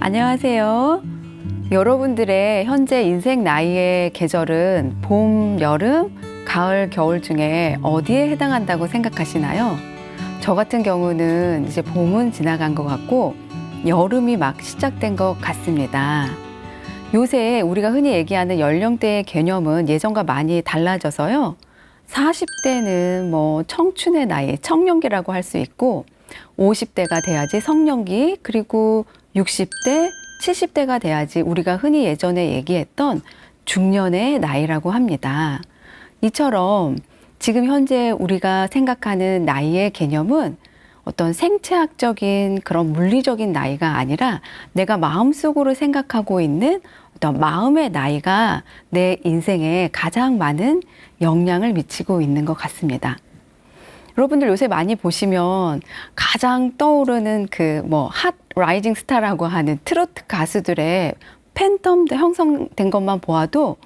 안녕하세요. 여러분들의 현재 인생 나이의 계절은 봄, 여름, 가을, 겨울 중에 어디에 해당한다고 생각하시나요? 저 같은 경우는 이제 봄은 지나간 것 같고 여름이 막 시작된 것 같습니다. 요새 우리가 흔히 얘기하는 연령대의 개념은 예전과 많이 달라져서요. 40대는 뭐 청춘의 나이, 청년기라고 할 수 있고 50대가 돼야지 성년기, 그리고 60대, 70대가 돼야지 우리가 흔히 예전에 얘기했던 중년의 나이라고 합니다. 이처럼 지금 현재 우리가 생각하는 나이의 개념은 어떤 생체학적인 그런 물리적인 나이가 아니라 내가 마음속으로 생각하고 있는 어떤 마음의 나이가 내 인생에 가장 많은 영향을 미치고 있는 것 같습니다. 여러분들 요새 많이 보시면 가장 떠오르는 핫 라이징 스타라고 하는 트로트 가수들의 팬덤 형성된 것만 보아도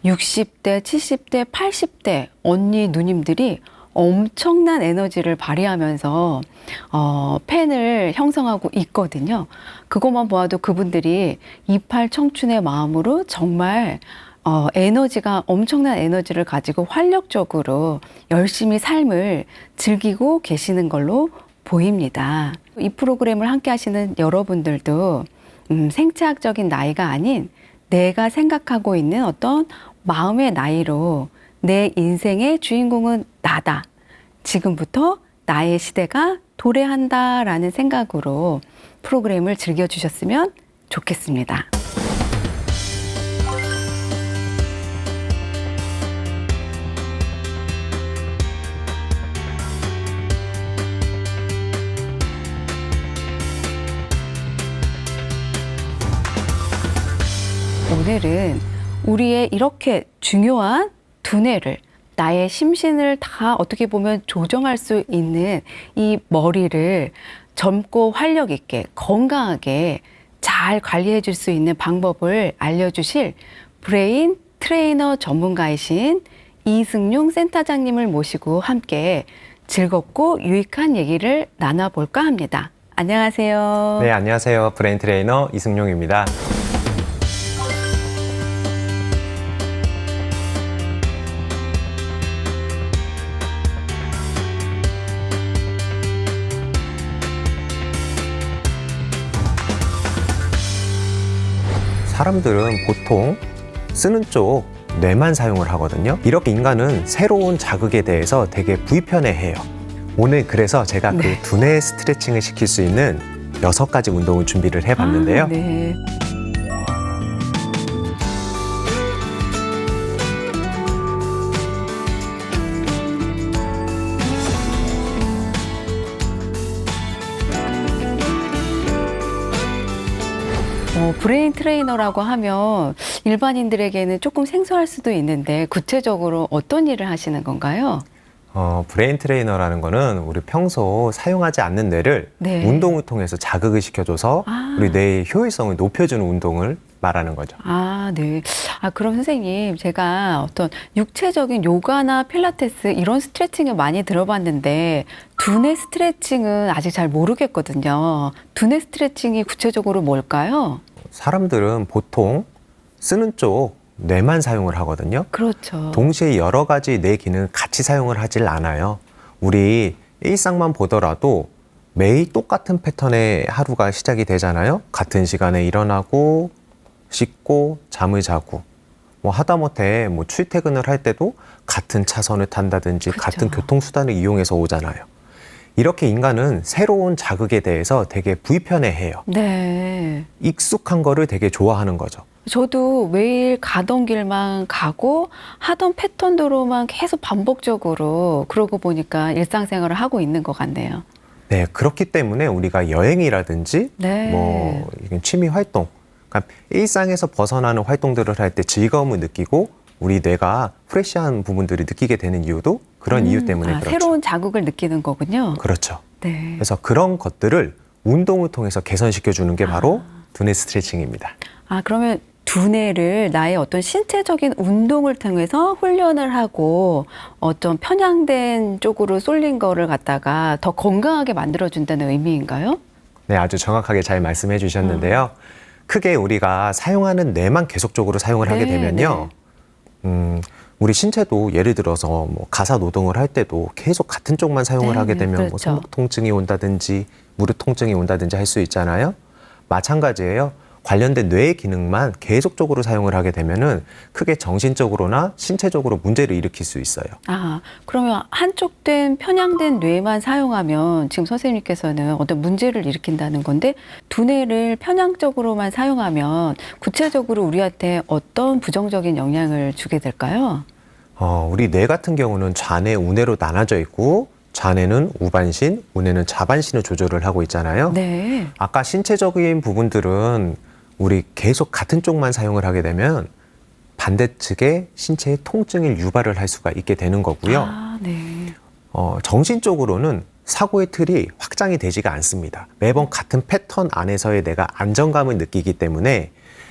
60대, 70대, 80대 언니 누님들이 엄청난 에너지를 발휘하면서 팬을 형성하고 있거든요. 그것만 보아도 그분들이 28 청춘의 마음으로 정말 에너지가 엄청난 에너지를 가지고 활력적으로 열심히 삶을 즐기고 계시는 걸로 보입니다. 이 프로그램을 함께 하시는 여러분들도 생체학적인 나이가 아닌 내가 생각하고 있는 어떤 마음의 나이로 내 인생의 주인공은 나다. 지금부터 나의 시대가 도래한다라는 생각으로 프로그램을 즐겨주셨으면 좋겠습니다. 오늘은 우리의 이렇게 중요한 두뇌를, 나의 심신을 다 어떻게 보면 조정할 수 있는 이 머리를 젊고 활력 있게 건강하게 잘 관리해 줄 수 있는 방법을 알려주실 브레인 트레이너 전문가이신 이승용 센터장님을 모시고 함께 즐겁고 유익한 얘기를 나눠볼까 합니다. 안녕하세요. 네, 안녕하세요. 브레인 트레이너 이승용입니다. 사람들은 보통 쓰는 쪽 뇌만 사용을 하거든요. 이렇게 인간은 새로운 자극에 대해서 되게 불편해해요. 오늘 그래서 제가 그 두뇌 스트레칭을 시킬 수 있는 6가지 운동을 준비를 해봤는데요. 네. 브레인 트레이너라고 하면 일반인들에게는 조금 생소할 수도 있는데 구체적으로 어떤 일을 하시는 건가요? 브레인 트레이너라는 거는 우리 평소 사용하지 않는 뇌를 운동을 통해서 자극을 시켜줘서 우리 뇌의 효율성을 높여주는 운동을 말하는 거죠. 네. 그럼 선생님, 제가 어떤 육체적인 요가나 필라테스 이런 스트레칭을 많이 들어봤는데 두뇌 스트레칭은 아직 잘 모르겠거든요. 두뇌 스트레칭이 구체적으로 뭘까요? 사람들은 보통 쓰는 쪽 뇌만 사용을 하거든요. 그렇죠. 동시에 여러 가지 뇌 기능을 같이 사용을 하질 않아요. 우리 일상만 보더라도 매일 똑같은 패턴의 하루가 시작이 되잖아요. 같은 시간에 일어나고 씻고 잠을 자고 하다못해 출퇴근을 할 때도 같은 차선을 탄다든지 그쵸. 같은 교통수단을 이용해서 오잖아요. 이렇게 인간은 새로운 자극에 대해서 되게 불편해해요. 네. 익숙한 거를 되게 좋아하는 거죠. 저도 매일 가던 길만 가고 하던 패턴대로만 계속 반복적으로 그러고 보니까 일상생활을 하고 있는 것 같네요. 네, 그렇기 때문에 우리가 여행이라든지 취미 활동, 그러니까 일상에서 벗어나는 활동들을 할 때 즐거움을 느끼고 우리 뇌가 프레시한 부분들을 느끼게 되는 이유도 그런 이유 때문에 그렇죠. 새로운 자극을 느끼는 거군요. 그렇죠. 네. 그래서 그런 것들을 운동을 통해서 개선시켜주는 게 바로 두뇌 스트레칭입니다. 그러면 두뇌를 나의 어떤 신체적인 운동을 통해서 훈련을 하고 어떤 편향된 쪽으로 쏠린 거를 갖다가 더 건강하게 만들어준다는 의미인가요? 네, 아주 정확하게 잘 말씀해 주셨는데요. 크게 우리가 사용하는 뇌만 계속적으로 사용을 하게 네, 되면요. 우리 신체도 예를 들어서 뭐 가사 노동을 할 때도 계속 같은 쪽만 사용을 네, 하게 되면 뭐 그렇죠. 손목 통증이 온다든지 무릎 통증이 온다든지 할 수 있잖아요. 마찬가지예요. 관련된 뇌의 기능만 계속적으로 사용을 하게 되면은 크게 정신적으로나 신체적으로 문제를 일으킬 수 있어요. 아, 그러면 한쪽 편향된 뇌만 사용하면 지금 선생님께서는 어떤 문제를 일으킨다는 건데 두뇌를 편향적으로만 사용하면 구체적으로 우리한테 어떤 부정적인 영향을 주게 될까요? 우리 뇌 같은 경우는 좌뇌, 우뇌로 나눠져 있고 좌뇌는 우반신, 우뇌는 좌반신을 조절을 하고 있잖아요. 네. 아까 신체적인 부분들은 우리 계속 같은 쪽만 사용을 하게 되면 반대측에 신체의 통증을 유발을 할 수가 있게 되는 거고요. 아, 네. 정신적으로는 사고의 틀이 확장이 되지가 않습니다. 매번 같은 패턴 안에서의 내가 안정감을 느끼기 때문에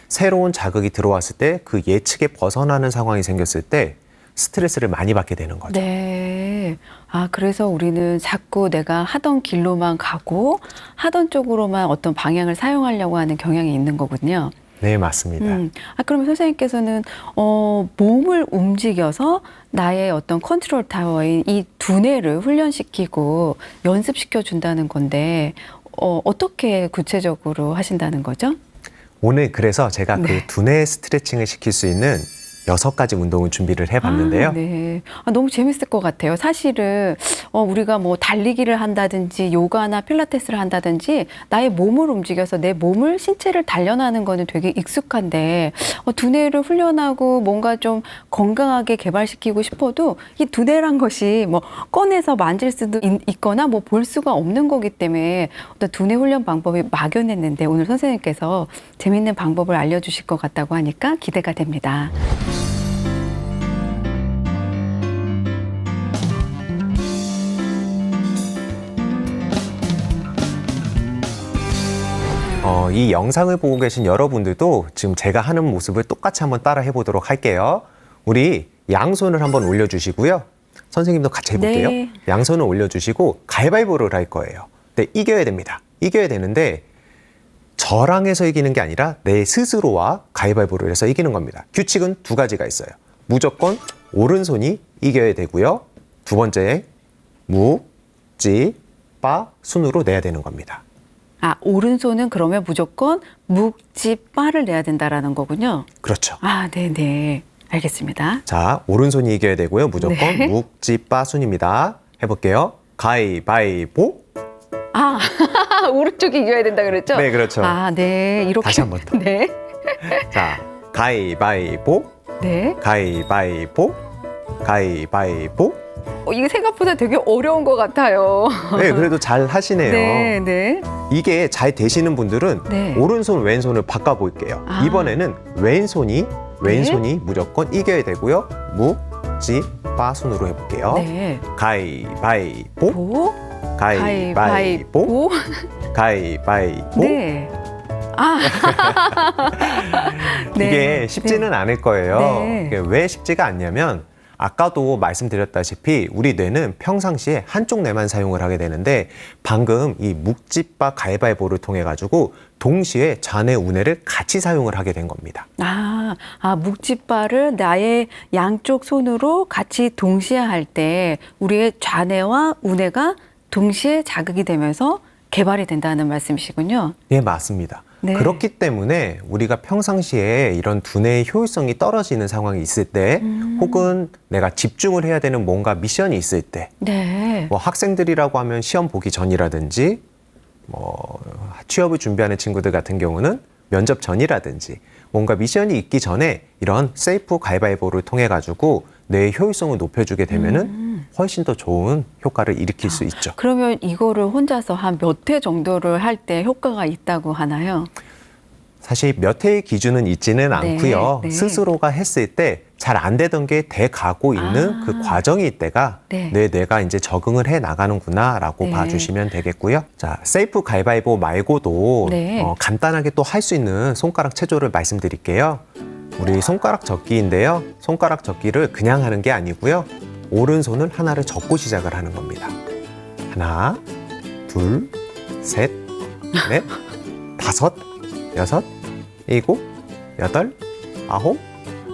새로운 자극이 들어왔을 때 그 예측에 벗어나는 상황이 생겼을 때 스트레스를 많이 받게 되는 거죠. 네. 아, 그래서 우리는 자꾸 내가 하던 길로만 가고 하던 쪽으로만 어떤 방향을 사용하려고 하는 경향이 있는 거군요. 네, 맞습니다. 그러면 선생님께서는 몸을 움직여서 나의 어떤 컨트롤 타워인 이 두뇌를 훈련시키고 연습시켜 준다는 건데 어떻게 구체적으로 하신다는 거죠? 오늘 그래서 제가 네. 그 두뇌 스트레칭을 시킬 수 있는 6가지 운동을 준비를 해봤는데요. 아, 네. 너무 재밌을 것 같아요. 사실은 우리가 뭐 달리기를 한다든지 요가나 필라테스를 한다든지 나의 몸을 움직여서 내 몸을 신체를 단련하는 거는 되게 익숙한데 두뇌를 훈련하고 뭔가 좀 건강하게 개발시키고 싶어도 이 두뇌란 것이 뭐 꺼내서 만질 수도 있거나 뭐 볼 수가 없는 거기 때문에 어떤 두뇌 훈련 방법이 막연했는데 오늘 선생님께서 재밌는 방법을 알려주실 것 같다고 하니까 기대가 됩니다. 이 영상을 보고 계신 여러분들도 지금 제가 하는 모습을 똑같이 한번 따라 해보도록 할게요. 우리 양손을 한번 올려주시고요. 선생님도 같이 해볼게요. 네. 양손을 올려주시고 가위바위보를 할 거예요. 네, 이겨야 됩니다. 이겨야 되는데 저랑 해서 이기는 게 아니라 내 스스로와 가위바위보를 해서 이기는 겁니다. 규칙은 2가지가 있어요. 무조건 오른손이 이겨야 되고요. 두 번째, 무, 지, 빠, 순으로 내야 되는 겁니다. 아, 오른손은 그러면 무조건 묵지 빠를 내야 된다라는 거군요. 그렇죠. 아, 네네. 알겠습니다. 자, 오른손이 이겨야 되고요. 무조건 네. 묵지빠순입니다. 해볼게요. 가위바위보. 아, 오른쪽이 이겨야 된다 그랬죠? 네, 그렇죠. 아, 네. 이렇게. 다시 한 번 더. 네. 자, 가위바위보, 네. 가위바위보, 가위바위보. 이게 생각보다 되게 어려운 것 같아요. 네, 그래도 잘 하시네요. 네, 네. 이게 잘 되시는 분들은 네. 오른손, 왼손을 바꿔볼게요. 아. 이번에는 왼손이 무조건 이겨야 되고요. 묵지빠순으로 해볼게요. 네. 가위바위보, 보, 가위바위보, 가위바위보. 네. 아. 네. 이게 쉽지는 않을 거예요. 네. 이게 왜 쉽지가 않냐면 아까도 말씀드렸다시피 우리 뇌는 평상시에 한쪽 뇌만 사용을 하게 되는데 방금 이 묵지빠 가위바위보를 통해 가지고 동시에 좌뇌 우뇌를 같이 사용을 하게 된 겁니다. 묵지빠를 나의 양쪽 손으로 같이 동시에 할 때 우리의 좌뇌와 우뇌가 동시에 자극이 되면서 개발이 된다는 말씀이시군요. 네, 맞습니다. 네. 그렇기 때문에 우리가 평상시에 이런 두뇌의 효율성이 떨어지는 상황이 있을 때 혹은 내가 집중을 해야 되는 뭔가 미션이 있을 때 네. 뭐 학생들이라고 하면 시험 보기 전이라든지 뭐 취업을 준비하는 친구들 같은 경우는 면접 전이라든지 뭔가 미션이 있기 전에 이런 셀프 가위바위보를 통해 가지고 뇌의 효율성을 높여주게 되면은 훨씬 더 좋은 효과를 일으킬 수 있죠. 그러면 이거를 혼자서 한 몇 회 정도를 할 때 효과가 있다고 하나요? 사실 몇 회의 기준은 있지는 않고요. 네. 스스로가 했을 때 잘 안 되던 게 돼 가고 있는 그 과정일 때가 네. 내 뇌가 이제 적응을 해 나가는구나라고 네. 봐주시면 되겠고요. 자, 셀프 가위바위보 말고도 네. 간단하게 또 할 수 있는 손가락 체조를 말씀드릴게요. 우리 손가락 접기인데요. 손가락 접기를 그냥 하는 게 아니고요. 오른손을 하나를 접고 시작을 하는 겁니다. 하나, 둘, 셋, 넷, 다섯, 여섯, 일곱, 여덟, 아홉,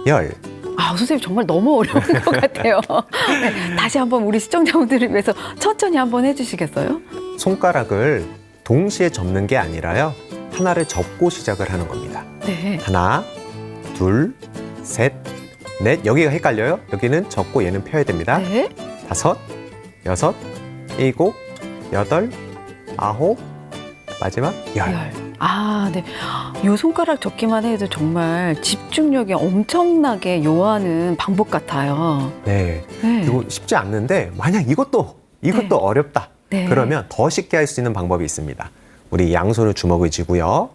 열. 아, 선생님 정말 너무 어려운 것 같아요. 네, 다시 한번 우리 시청자분들을 위해서 천천히 한번 해주시겠어요? 손가락을 동시에 접는 게 아니라요. 하나를 접고 시작을 하는 겁니다. 네. 하나, 둘, 셋, 넷. 여기가 헷갈려요. 여기는 접고 얘는 펴야 됩니다. 네. 다섯, 여섯, 일곱, 여덟, 아홉, 마지막 열. 열. 아, 네. 요 손가락 접기만 해도 정말 집중력이 엄청나게 요하는 방법 같아요. 네. 네. 이거 쉽지 않는데 만약 이것도 네. 어렵다. 네. 그러면 더 쉽게 할 수 있는 방법이 있습니다. 우리 양손을 주먹을 쥐고요.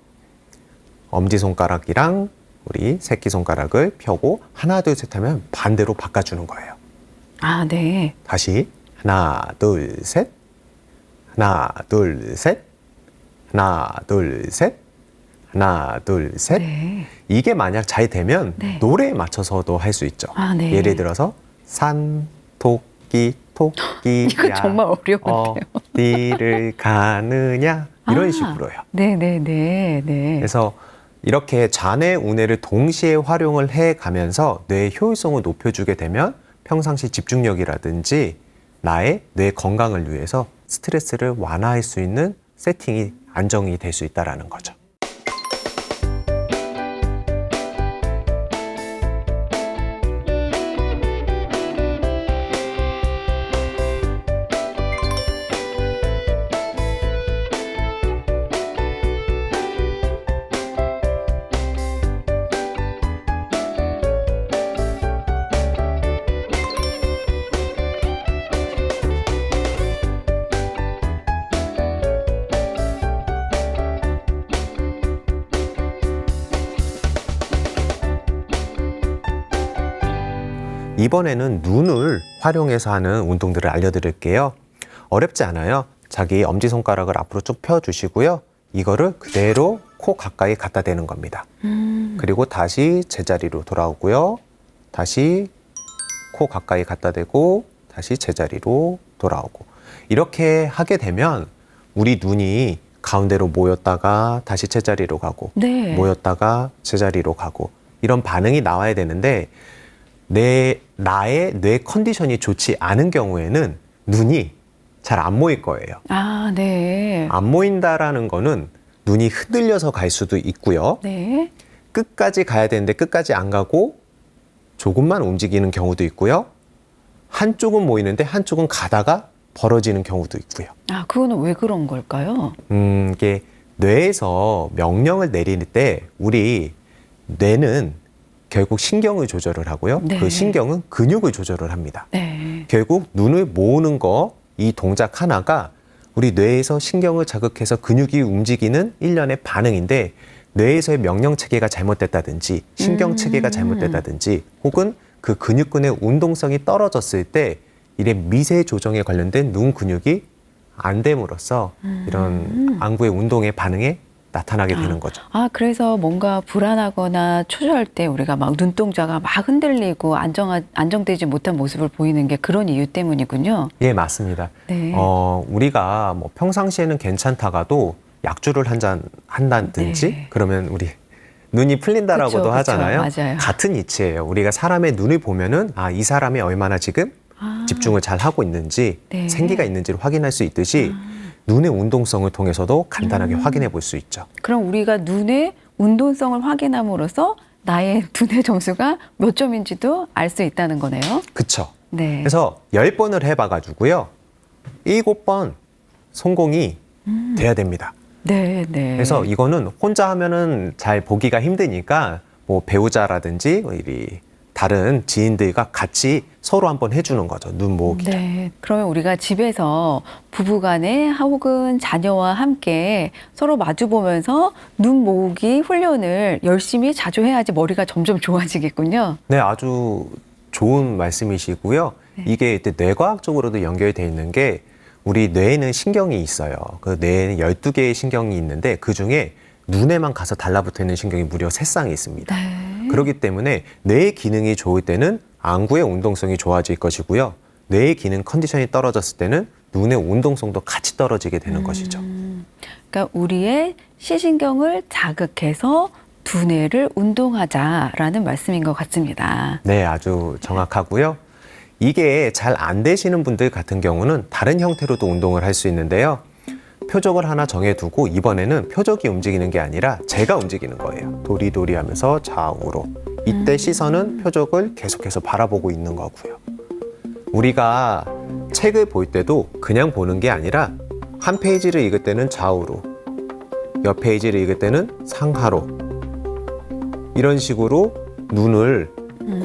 엄지손가락이랑 우리 새끼손가락을 펴고 하나, 둘, 셋 하면 반대로 바꿔주는 거예요. 아, 네. 다시 하나, 둘, 셋. 하나, 둘, 셋. 하나, 둘, 셋. 하나, 둘, 셋. 네. 이게 만약 잘 되면 네. 노래에 맞춰서도 할 수 있죠. 아, 네. 예를 들어서 산, 토끼, 토끼야. 이거 정말 어려운데요. 어디를 가느냐. 이런 아, 식으로요. 네네네. 네. 그래서 이렇게 좌뇌, 우뇌를 동시에 활용을 해 가면서 뇌의 효율성을 높여주게 되면 평상시 집중력이라든지 나의 뇌 건강을 위해서 스트레스를 완화할 수 있는 세팅이 안정이 될 수 있다는 거죠. 이번에는 눈을 활용해서 하는 운동들을 알려드릴게요. 어렵지 않아요. 자기 엄지손가락을 앞으로 쭉 펴주시고요. 이거를 그대로 코 가까이 갖다 대는 겁니다. 그리고 다시 제자리로 돌아오고요. 다시 코 가까이 갖다 대고 다시 제자리로 돌아오고. 이렇게 하게 되면 우리 눈이 가운데로 모였다가 다시 제자리로 가고 네. 모였다가 제자리로 가고 이런 반응이 나와야 되는데 나의 뇌 컨디션이 좋지 않은 경우에는 눈이 잘 안 모일 거예요. 아, 네. 안 모인다라는 거는 눈이 흔들려서 갈 수도 있고요. 네. 끝까지 가야 되는데 끝까지 안 가고 조금만 움직이는 경우도 있고요. 한쪽은 모이는데 한쪽은 가다가 벌어지는 경우도 있고요. 아, 그거는 왜 그런 걸까요? 이게 뇌에서 명령을 내릴 때 우리 뇌는 결국 신경을 조절을 하고요. 네. 그 신경은 근육을 조절을 합니다. 네. 결국 눈을 모으는 거, 이 동작 하나가 우리 뇌에서 신경을 자극해서 근육이 움직이는 일련의 반응인데 뇌에서의 명령 체계가 잘못됐다든지 신경 체계가 잘못됐다든지 혹은 그 근육근의 운동성이 떨어졌을 때 이래 미세 조정에 관련된 눈 근육이 안 됨으로써 이런 안구의 운동의 반응에 나타나게 되는 거죠. 아, 그래서 뭔가 불안하거나 초조할 때 우리가 막 눈동자가 막 흔들리고 안정되지 못한 모습을 보이는 게 그런 이유 때문이군요. 예, 맞습니다. 네. 우리가 뭐 평상시에는 괜찮다가도 약주를 한 잔 한다든지 네. 그러면 우리 눈이 풀린다라고도 그쵸, 하잖아요. 맞아요. 같은 이치예요. 우리가 사람의 눈을 보면은 이 사람이 얼마나 지금 집중을 잘 하고 있는지 네. 생기가 있는지를 확인할 수 있듯이 눈의 운동성을 통해서도 간단하게 확인해 볼 수 있죠. 그럼 우리가 눈의 운동성을 확인함으로써 나의 두뇌 점수가 몇 점인지도 알 수 있다는 거네요. 그쵸? 네. 그래서 10번을 해봐가지고요. 7번 성공이 돼야 됩니다. 네, 네. 그래서 이거는 혼자 하면은 잘 보기가 힘드니까 뭐 배우자라든지 이 다른 지인들과 같이 서로 한번 해주는 거죠. 눈 모으기. 네. 그러면 우리가 집에서 부부간에 혹은 자녀와 함께 서로 마주보면서 눈 모으기 훈련을 열심히 자주 해야지 머리가 점점 좋아지겠군요. 네, 아주 좋은 말씀이시고요. 네. 이게 뇌과학적으로도 연결되어 있는 게 우리 뇌에는 신경이 있어요. 그 뇌에는 12개의 신경이 있는데 그중에 눈에만 가서 달라붙어 있는 신경이 무려 3쌍이 있습니다. 네. 그렇기 때문에 뇌의 기능이 좋을 때는 안구의 운동성이 좋아질 것이고요. 뇌의 기능 컨디션이 떨어졌을 때는 눈의 운동성도 같이 떨어지게 되는 것이죠. 그러니까 우리의 시신경을 자극해서 두뇌를 운동하자라는 말씀인 것 같습니다. 네, 아주 정확하고요. 이게 잘 안 되시는 분들 같은 경우는 다른 형태로도 운동을 할 수 있는데요. 표적을 하나 정해두고 이번에는 표적이 움직이는 게 아니라 제가 움직이는 거예요. 도리도리 하면서 좌우로. 이때 시선은 표적을 계속해서 바라보고 있는 거고요. 우리가 책을 볼 때도 그냥 보는 게 아니라 한 페이지를 읽을 때는 좌우로, 옆 페이지를 읽을 때는 상하로, 이런 식으로 눈을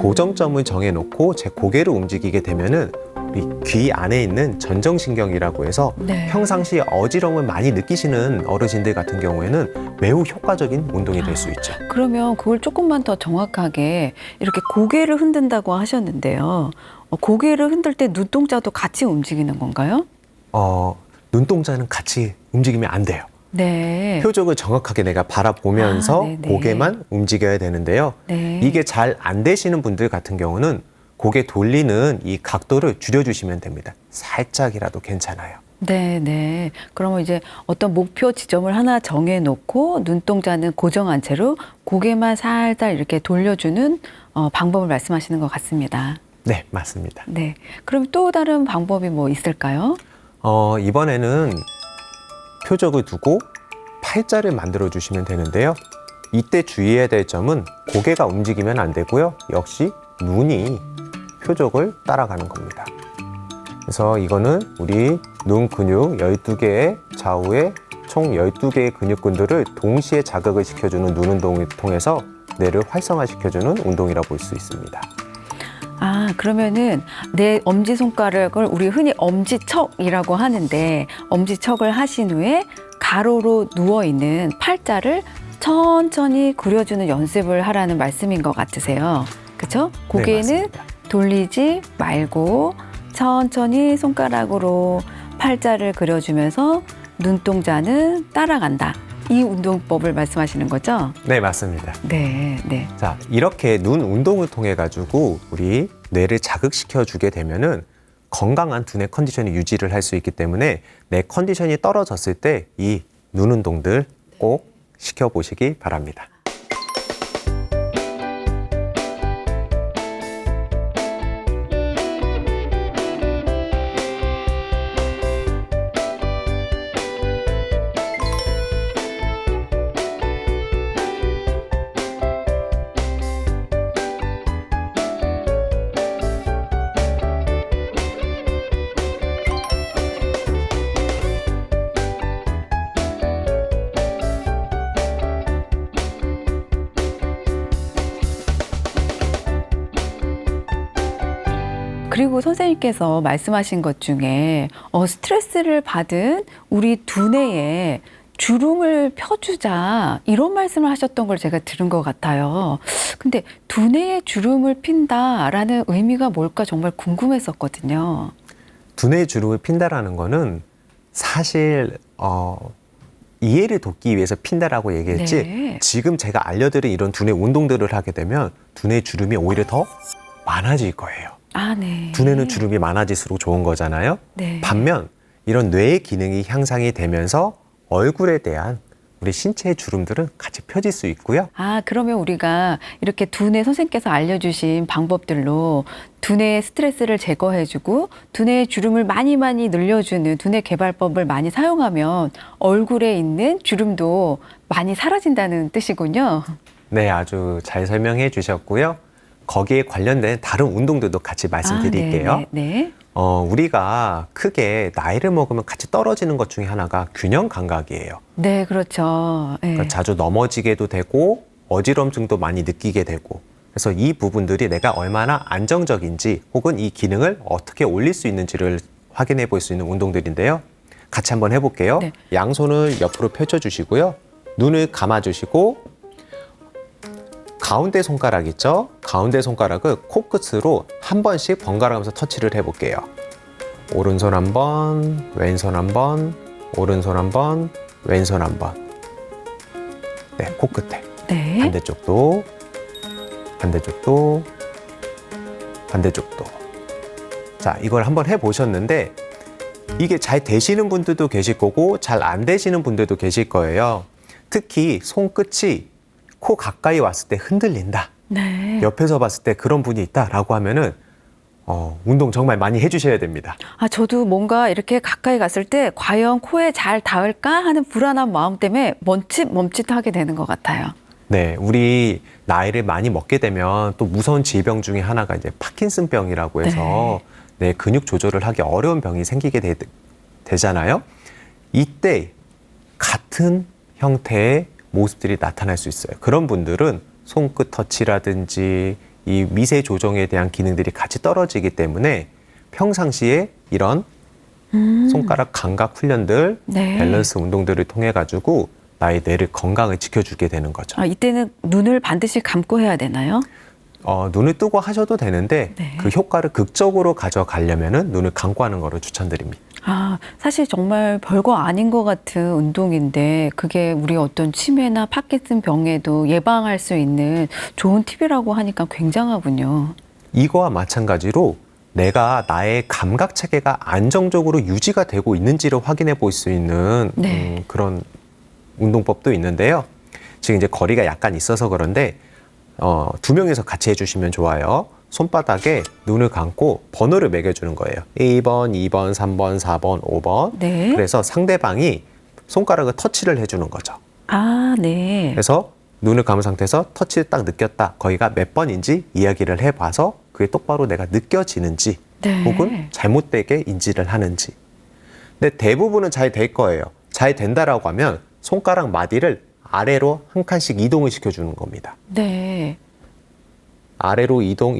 고정점을 정해놓고 제 고개를 움직이게 되면은 우리 귀 안에 있는 전정신경이라고 해서 네. 평상시에 어지러움을 많이 느끼시는 어르신들 같은 경우에는 매우 효과적인 운동이 될 수 있죠. 그러면 그걸 조금만 더 정확하게 이렇게 고개를 흔든다고 하셨는데요. 고개를 흔들 때 눈동자도 같이 움직이는 건가요? 눈동자는 같이 움직이면 안 돼요. 네. 표적을 정확하게 내가 바라보면서 네네. 고개만 움직여야 되는데요. 네. 이게 잘 안 되시는 분들 같은 경우는 고개 돌리는 이 각도를 줄여주시면 됩니다. 살짝이라도 괜찮아요. 네, 네. 그러면 이제 어떤 목표 지점을 하나 정해놓고 눈동자는 고정한 채로 고개만 살짝 이렇게 돌려주는 방법을 말씀하시는 것 같습니다. 네, 맞습니다. 네. 그럼 또 다른 방법이 뭐 있을까요? 이번에는 표적을 두고 팔자를 만들어 주시면 되는데요. 이때 주의해야 될 점은 고개가 움직이면 안 되고요. 역시 눈이 표적을 따라가는 겁니다. 그래서 이거는 우리 눈 근육 12개의 좌우에 총 12개의 근육군들을 동시에 자극을 시켜주는 눈 운동을 통해서 뇌를 활성화시켜주는 운동이라고 볼 수 있습니다. 아, 그러면은 내 엄지손가락을 우리 흔히 엄지척이라고 하는데 엄지척을 하신 후에 가로로 누워있는 팔자를 천천히 그려주는 연습을 하라는 말씀인 것 같으세요. 그렇죠? 고개는 맞습니다. 돌리지 말고 천천히 손가락으로 팔자를 그려주면서 눈동자는 따라간다. 이 운동법을 말씀하시는 거죠? 네, 맞습니다. 네, 네. 자, 이렇게 눈 운동을 통해 가지고 우리 뇌를 자극시켜 주게 되면은 건강한 두뇌 컨디션이 유지를 할 수 있기 때문에 내 컨디션이 떨어졌을 때 이 눈 운동들 꼭 시켜 보시기 바랍니다. 그리고 선생님께서 말씀하신 것 중에 스트레스를 받은 우리 두뇌에 주름을 펴주자 이런 말씀을 하셨던 걸 제가 들은 것 같아요. 근데 두뇌에 주름을 핀다라는 의미가 뭘까 정말 궁금했었거든요. 두뇌 주름을 핀다라는 거는 사실 이해를 돕기 위해서 핀다라고 얘기했지 네. 지금 제가 알려드린 이런 두뇌 운동들을 하게 되면 두뇌 주름이 오히려 더 많아질 거예요. 아, 네. 두뇌는 주름이 많아질수록 좋은 거잖아요. 네. 반면 이런 뇌의 기능이 향상이 되면서 얼굴에 대한 우리 신체의 주름들은 같이 펴질 수 있고요. 아, 그러면 우리가 이렇게 두뇌 선생님께서 알려주신 방법들로 두뇌의 스트레스를 제거해주고 두뇌의 주름을 많이 늘려주는 두뇌 개발법을 많이 사용하면 얼굴에 있는 주름도 많이 사라진다는 뜻이군요. 네, 아주 잘 설명해 주셨고요. 거기에 관련된 다른 운동들도 같이 말씀드릴게요. 아, 네. 우리가 크게 나이를 먹으면 같이 떨어지는 것 중에 하나가 균형 감각이에요. 네, 그렇죠. 네. 그러니까 자주 넘어지게도 되고 어지럼증도 많이 느끼게 되고 그래서 이 부분들이 내가 얼마나 안정적인지 혹은 이 기능을 어떻게 올릴 수 있는지를 확인해 볼 수 있는 운동들인데요. 같이 한번 해볼게요. 네. 양손을 옆으로 펼쳐주시고요. 눈을 감아주시고 가운데 손가락 있죠? 가운데 손가락을 코끝으로 한 번씩 번갈아가면서 터치를 해볼게요. 오른손 한 번, 왼손 한 번, 오른손 한 번, 왼손 한 번. 네, 코끝에. 네. 반대쪽도, 반대쪽도, 반대쪽도. 자, 이걸 한번 해보셨는데 이게 잘 되시는 분들도 계실 거고 잘 안 되시는 분들도 계실 거예요. 특히 손끝이 코 가까이 왔을 때 흔들린다. 네. 옆에서 봤을 때 그런 분이 있다라고 하면은 운동 정말 많이 해주셔야 됩니다. 아, 저도 뭔가 이렇게 가까이 갔을 때 과연 코에 잘 닿을까 하는 불안한 마음 때문에 멈칫하게 되는 것 같아요. 네, 우리 나이를 많이 먹게 되면 또 무서운 질병 중에 하나가 이제 파킨슨병이라고 해서 네, 근육 조절을 하기 어려운 병이 생기게 되잖아요. 이때 같은 형태의 모습들이 나타날 수 있어요. 그런 분들은 손끝 터치라든지 이 미세 조정에 대한 기능들이 같이 떨어지기 때문에 평상시에 이런 손가락 감각 훈련들, 네. 밸런스 운동들을 통해 가지고 나의 뇌를 건강을 지켜주게 되는 거죠. 아, 이때는 눈을 반드시 감고 해야 되나요? 눈을 뜨고 하셔도 되는데 네. 그 효과를 극적으로 가져가려면은 눈을 감고 하는 거를 추천드립니다. 아, 사실 정말 별거 아닌 것 같은 운동인데 그게 우리 어떤 치매나 파킨슨 병에도 예방할 수 있는 좋은 팁이라고 하니까 굉장하군요. 이거와 마찬가지로 내가 나의 감각 체계가 안정적으로 유지가 되고 있는지를 확인해 볼 수 있는 네. 그런 운동법도 있는데요. 지금 이제 거리가 약간 있어서 그런데 2명이서 같이 해주시면 좋아요. 손바닥에 눈을 감고 번호를 매겨주는 거예요. 1번, 2번, 3번, 4번, 5번. 네. 그래서 상대방이 손가락을 터치를 해주는 거죠. 아, 네. 그래서 눈을 감은 상태에서 터치를 딱 느꼈다. 거기가 몇 번인지 이야기를 해봐서 그게 똑바로 내가 느껴지는지 네. 혹은 잘못되게 인지를 하는지. 근데 대부분은 잘 될 거예요. 잘 된다라고 하면 손가락 마디를 아래로 한 칸씩 이동을 시켜주는 겁니다. 네. 아래로 이동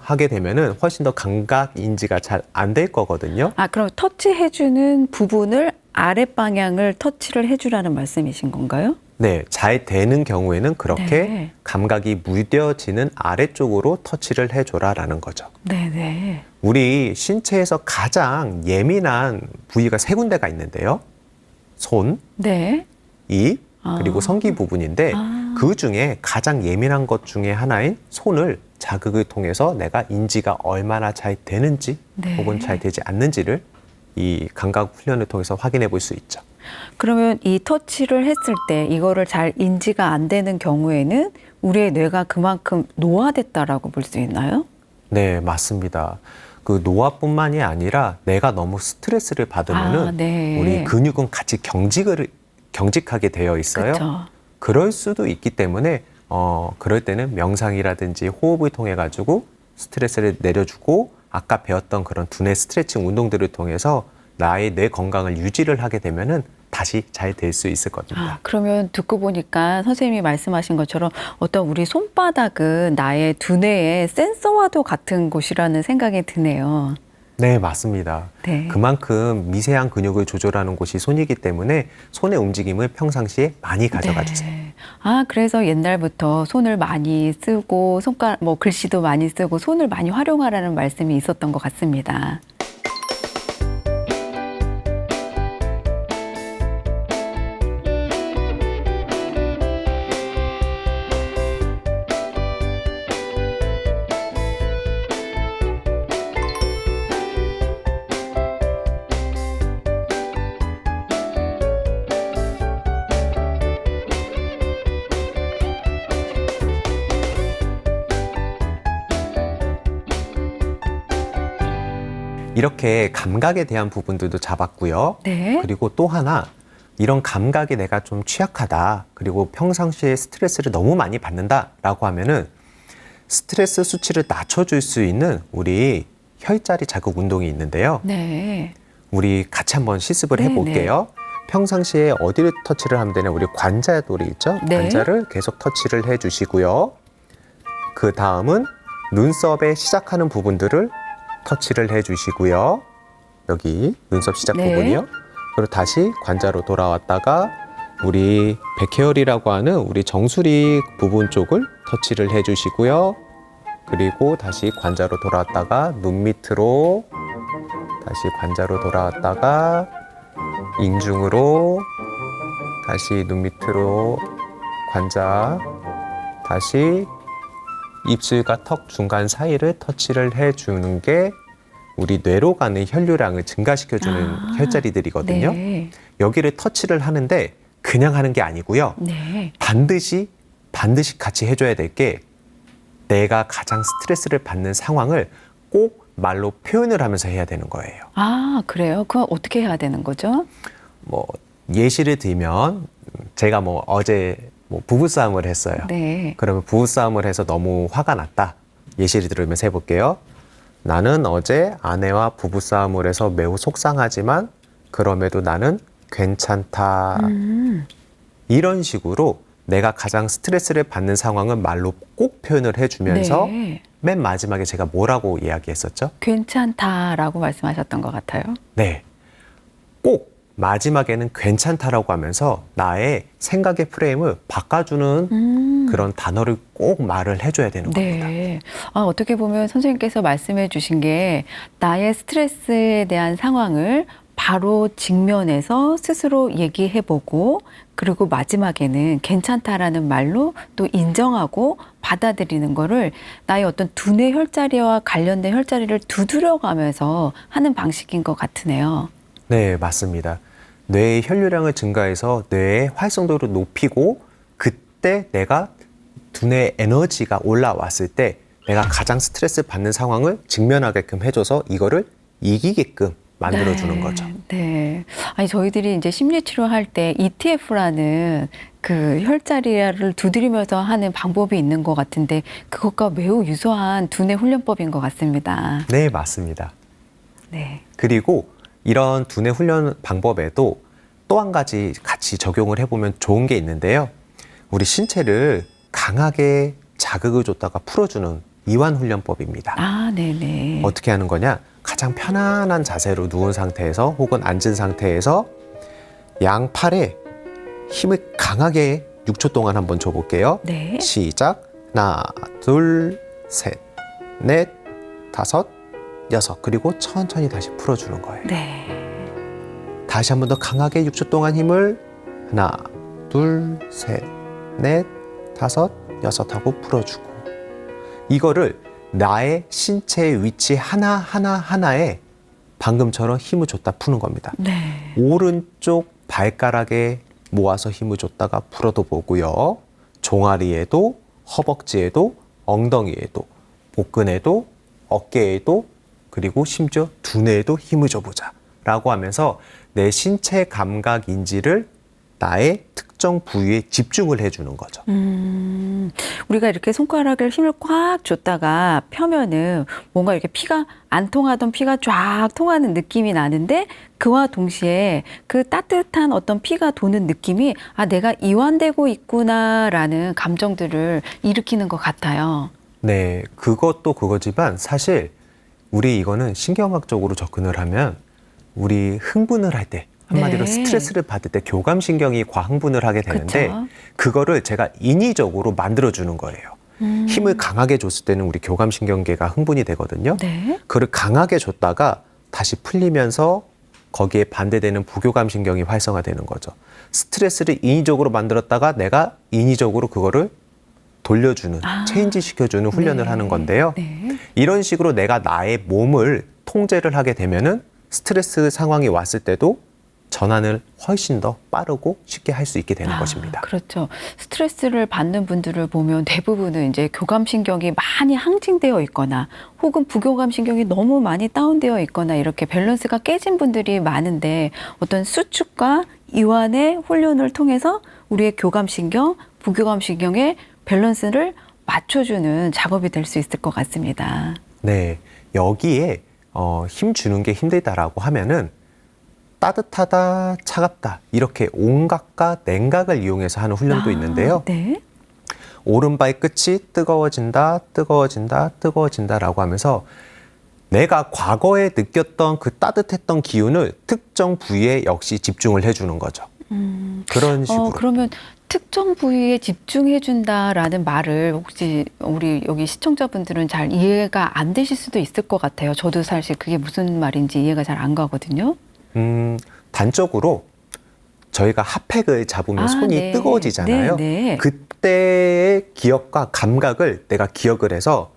하게 되면은 훨씬 더 감각 인지가 잘 안 될 거거든요. 아, 그럼 터치해주는 부분을 아랫방향을 터치를 해주라는 말씀이신 건가요? 네, 잘 되는 경우에는 그렇게 네. 감각이 무뎌지는 아래쪽으로 터치를 해줘라라는 거죠. 네네. 우리 신체에서 가장 예민한 부위가 3군데가 있는데요. 손, 네. 입, 아. 그리고 성기 부분인데 아. 그 중에 가장 예민한 것 중에 하나인 손을 자극을 통해서 내가 인지가 얼마나 잘 되는지 네. 혹은 잘 되지 않는지를 이 감각 훈련을 통해서 확인해 볼 수 있죠. 그러면 이 터치를 했을 때 이거를 잘 인지가 안 되는 경우에는 우리의 뇌가 그만큼 노화됐다라고 볼 수 있나요? 네, 맞습니다. 그 노화뿐만이 아니라 내가 너무 스트레스를 받으면은 아, 네. 우리 근육은 같이 경직하게 되어 있어요. 그렇죠. 그럴 수도 있기 때문에 그럴 때는 명상이라든지 호흡을 통해 가지고 스트레스를 내려주고 아까 배웠던 그런 두뇌 스트레칭 운동들을 통해서 나의 뇌 건강을 유지를 하게 되면은 다시 잘 될 수 있을 겁니다. 아, 그러면 듣고 보니까 선생님이 말씀하신 것처럼 어떤 우리 손바닥은 나의 두뇌의 센서와도 같은 곳이라는 생각이 드네요. 네, 맞습니다. 네. 그만큼 미세한 근육을 조절하는 곳이 손이기 때문에 손의 움직임을 평상시에 많이 가져가 주세요. 네. 아, 그래서 옛날부터 손을 많이 쓰고 손가락, 글씨도 많이 쓰고 손을 많이 활용하라는 말씀이 있었던 것 같습니다. 이렇게 감각에 대한 부분들도 잡았고요. 네. 그리고 또 하나, 이런 감각에 내가 좀 취약하다, 그리고 평상시에 스트레스를 너무 많이 받는다라고 하면은 스트레스 수치를 낮춰줄 수 있는 우리 혈자리 자극 운동이 있는데요. 네. 우리 같이 한번 실습을 네, 해볼게요. 평상시에 어디를 터치를 하면 되냐? 우리 관자돌이 있죠? 네. 관자를 계속 터치를 해주시고요. 그 다음은 눈썹에 시작하는 부분들을 터치를 해주시고요. 여기 눈썹 시작 네. 부분이요. 그리고 다시 관자로 돌아왔다가 우리 백헤어리라고 하는 우리 정수리 부분 쪽을 터치를 해주시고요. 그리고 다시 관자로 돌아왔다가 눈 밑으로 다시 관자로 돌아왔다가 인중으로 다시 눈 밑으로 관자 다시 입술과 턱 중간 사이를 터치를 해주는 게 우리 뇌로 가는 혈류량을 증가시켜주는 혈자리들이거든요. 네. 여기를 터치를 하는데 그냥 하는 게 아니고요. 네. 반드시 반드시 같이 해줘야 될 게 내가 가장 스트레스를 받는 상황을 꼭 말로 표현을 하면서 해야 되는 거예요. 아, 그래요? 그건 어떻게 해야 되는 거죠? 뭐 예시를 들면 제가 뭐 어제 뭐 부부싸움을 했어요. 네. 그러면 부부싸움을 해서 너무 화가 났다. 예시를 들으면서 해볼게요. 나는 어제 아내와 부부싸움을 해서 매우 속상하지만 그럼에도 나는 괜찮다. 이런 식으로 내가 가장 스트레스를 받는 상황은 말로 꼭 표현을 해주면서 네. 맨 마지막에 제가 뭐라고 이야기했었죠? 괜찮다라고 말씀하셨던 것 같아요. 네. 꼭 마지막에는 괜찮다라고 하면서 나의 생각의 프레임을 바꿔주는 그런 단어를 꼭 말을 해줘야 되는 겁니다. 네. 아, 어떻게 보면 선생님께서 말씀해 주신 게 나의 스트레스에 대한 상황을 바로 직면해서 스스로 얘기해보고 그리고 마지막에는 괜찮다라는 말로 또 인정하고 받아들이는 거를 나의 어떤 두뇌 혈자리와 관련된 혈자리를 두드려가면서 하는 방식인 것 같으네요. 네, 맞습니다. 뇌의 혈류량을 증가해서 뇌의 활성도를 높이고 그때 내가 두뇌 에너지가 올라왔을 때 내가 가장 스트레스 받는 상황을 직면하게끔 해줘서 이거를 이기게끔 만들어주는 거죠. 네. 아니, 저희들이 이제 심리치료할 때 ETF라는 그 혈자리를 두드리면서 하는 방법이 있는 것 같은데 그것과 매우 유사한 두뇌 훈련법인 것 같습니다. 네, 맞습니다. 네. 그리고 이런 두뇌 훈련 방법에도 또 한 가지 같이 적용을 해보면 좋은 게 있는데요. 우리 신체를 강하게 자극을 줬다가 풀어주는 이완 훈련법입니다. 아, 네네. 어떻게 하는 거냐? 가장 편안한 자세로 누운 상태에서 혹은 앉은 상태에서 양팔에 힘을 강하게 6초 동안 한번 줘볼게요. 네. 시작. 하나, 둘, 셋, 넷, 다섯, 여섯. 그리고 천천히 다시 풀어주는 거예요. 네. 다시 한 번 더 강하게 6초 동안 힘을 하나, 둘, 셋, 넷, 다섯, 여섯 하고 풀어주고 이거를 나의 신체의 위치 하나하나에 방금처럼 힘을 줬다 푸는 겁니다. 네. 오른쪽 발가락에 모아서 힘을 줬다가 풀어도 보고요. 종아리에도, 허벅지에도, 엉덩이에도, 복근에도, 어깨에도, 그리고 심지어 두뇌에도 힘을 줘보자. 라고 하면서 내 신체 감각 인지를 나의 특정 부위에 집중을 해주는 거죠. 우리가 이렇게 손가락을 힘을 꽉 줬다가 펴면은 뭔가 이렇게 피가 안 통하던 피가 쫙 통하는 느낌이 나는데 그와 동시에 그 따뜻한 어떤 피가 도는 느낌이 아, 내가 이완되고 있구나라는 감정들을 일으키는 것 같아요. 네, 그것도 그거지만 사실 우리 이거는 신경학적으로 접근을 하면 우리 흥분을 할 때 한마디로 네. 스트레스를 받을 때 교감신경이 과흥분을 하게 되는데 그쵸. 그거를 제가 인위적으로 만들어주는 거예요. 힘을 강하게 줬을 때는 우리 교감신경계가 흥분이 되거든요. 네. 그걸 강하게 줬다가 다시 풀리면서 거기에 반대되는 부교감신경이 활성화되는 거죠. 스트레스를 인위적으로 만들었다가 내가 인위적으로 그거를 돌려주는, 체인지 시켜주는 훈련을 네. 하는 건데요. 네. 이런 식으로 내가 나의 몸을 통제를 하게 되면은 스트레스 상황이 왔을 때도 전환을 훨씬 더 빠르고 쉽게 할 수 있게 되는 것입니다. 그렇죠. 스트레스를 받는 분들을 보면 대부분은 이제 교감신경이 많이 항진되어 있거나 혹은 부교감신경이 너무 많이 다운되어 있거나 이렇게 밸런스가 깨진 분들이 많은데 어떤 수축과 이완의 훈련을 통해서 우리의 교감신경, 부교감신경의 밸런스를 맞춰주는 작업이 될 수 있을 것 같습니다. 네, 여기에 힘 주는 게 힘들다라고 하면은 따뜻하다, 차갑다 이렇게 온각과 냉각을 이용해서 하는 훈련도 있는데요. 네. 오른발 끝이 뜨거워진다, 뜨거워진다, 뜨거워진다라고 하면서 내가 과거에 느꼈던 그 따뜻했던 기운을 특정 부위에 역시 집중을 해주는 거죠. 그런 식으로. 그러면 특정 부위에 집중해준다라는 말을 혹시 우리 여기 시청자분들은 잘 이해가 안 되실 수도 있을 것 같아요. 저도 사실 그게 무슨 말인지 이해가 잘 안 가거든요. 단적으로 저희가 핫팩을 잡으면 손이 네. 뜨거워지잖아요. 네, 네. 그때의 기억과 감각을 내가 기억을 해서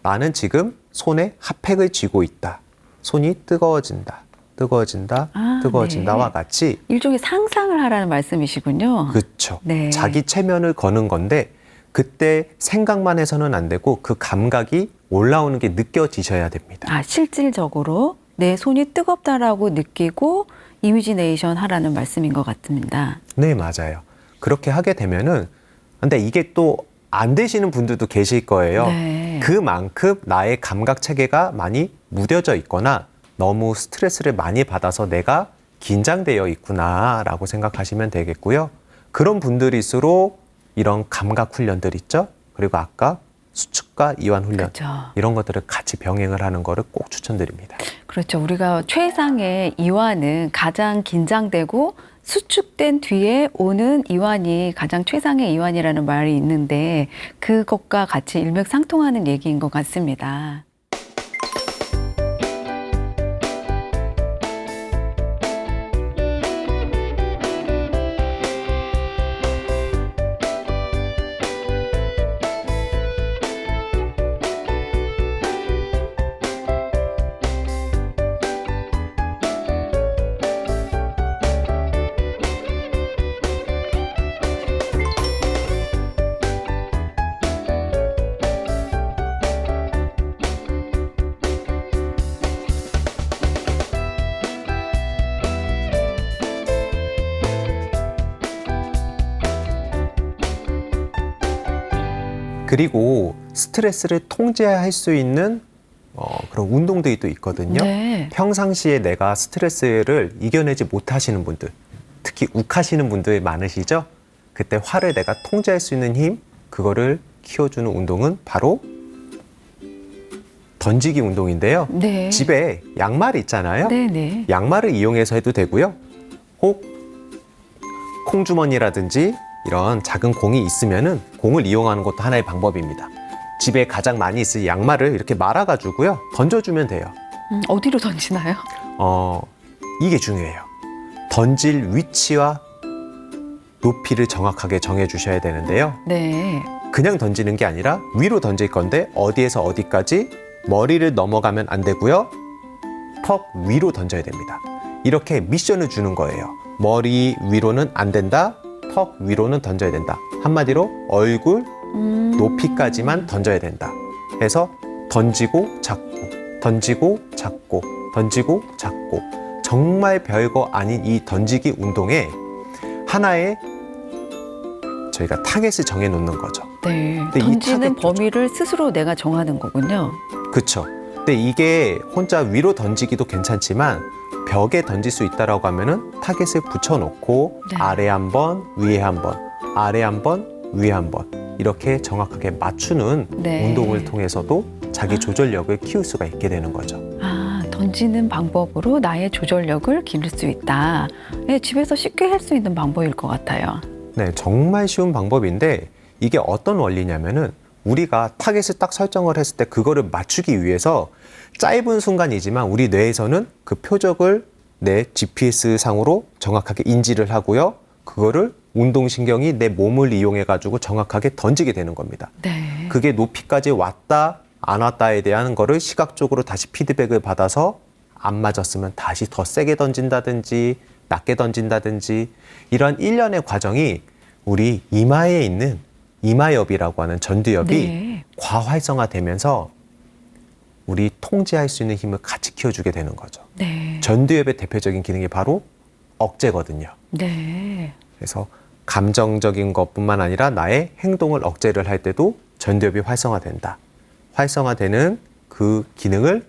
나는 지금 손에 핫팩을 쥐고 있다. 손이 뜨거워진다. 뜨거워진다. 뜨거워진다와 네. 같이 일종의 상상을 하라는 말씀이시군요. 그렇죠. 네. 자기 체면을 거는 건데 그때 생각만 해서는 안 되고 그 감각이 올라오는 게 느껴지셔야 됩니다. 아, 실질적으로 내 손이 뜨겁다라고 느끼고 이미지네이션 하라는 말씀인 것 같습니다. 네, 맞아요. 그렇게 하게 되면은, 근데 이게 또 안 되시는 분들도 계실 거예요. 네. 그만큼 나의 감각 체계가 많이 무뎌져 있거나 너무 스트레스를 많이 받아서 내가 긴장되어 있구나라고 생각하시면 되겠고요. 그런 분들일수록 이런 감각 훈련들 있죠. 그리고 아까 수축과 이완 훈련 그렇죠. 이런 것들을 같이 병행을 하는 거를 꼭 추천드립니다. 그렇죠. 우리가 최상의 이완은 가장 긴장되고 수축된 뒤에 오는 이완이 가장 최상의 이완이라는 말이 있는데 그것과 같이 일맥상통하는 얘기인 것 같습니다. 그리고 스트레스를 통제할 수 있는 그런 운동들이 또 있거든요. 네. 평상시에 내가 스트레스를 이겨내지 못하시는 분들, 특히 욱하시는 분들 많으시죠? 그때 화를 내가 통제할 수 있는 힘, 그거를 키워주는 운동은 바로 던지기 운동인데요. 네. 집에 양말 있잖아요. 네네. 양말을 이용해서 해도 되고요. 혹 콩주머니라든지 이런 작은 공이 있으면은 공을 이용하는 것도 하나의 방법입니다. 집에 가장 많이 있을 양말을 이렇게 말아가지고요. 던져주면 돼요. 어디로 던지나요? 이게 중요해요. 던질 위치와 높이를 정확하게 정해주셔야 되는데요. 네. 그냥 던지는 게 아니라 위로 던질 건데 어디에서 어디까지 머리를 넘어가면 안 되고요. 턱 위로 던져야 됩니다. 이렇게 미션을 주는 거예요. 머리 위로는 안 된다. 턱 위로는 던져야 된다. 한마디로 얼굴 높이까지만 던져야 된다. 해서 던지고 잡고, 던지고 잡고, 던지고 잡고. 정말 별거 아닌 이 던지기 운동에 하나의 저희가 타겟을 정해 놓는 거죠. 네. 근데 이 던지는 타겟 범위를 스스로 내가 정하는 거군요. 그렇죠. 근데 이게 혼자 위로 던지기도 괜찮지만 벽에 던질 수 있다라고 하면은 타겟을 붙여놓고 네. 아래 한 번, 위에 한 번, 아래 한 번, 위에 한 번 이렇게 정확하게 맞추는 네. 운동을 통해서도 자기 조절력을 키울 수가 있게 되는 거죠. 아, 던지는 방법으로 나의 조절력을 기를 수 있다. 네, 집에서 쉽게 할 수 있는 방법일 것 같아요. 네, 정말 쉬운 방법인데 이게 어떤 원리냐면은 우리가 타겟을 딱 설정을 했을 때 그거를 맞추기 위해서 짧은 순간이지만 우리 뇌에서는 그 표적을 내 GPS 상으로 정확하게 인지를 하고요. 그거를 운동신경이 내 몸을 이용해 가지고 정확하게 던지게 되는 겁니다. 네. 그게 높이까지 왔다 안 왔다에 대한 거를 시각적으로 다시 피드백을 받아서 안 맞았으면 다시 더 세게 던진다든지 낮게 던진다든지 이런 일련의 과정이 우리 이마에 있는 이마엽이라고 하는 전두엽이 네. 과활성화되면서 우리 통제할 수 있는 힘을 같이 키워주게 되는 거죠. 네. 전두엽의 대표적인 기능이 바로 억제거든요. 네. 그래서 감정적인 것뿐만 아니라 나의 행동을 억제를 할 때도 전두엽이 활성화된다. 활성화되는 그 기능을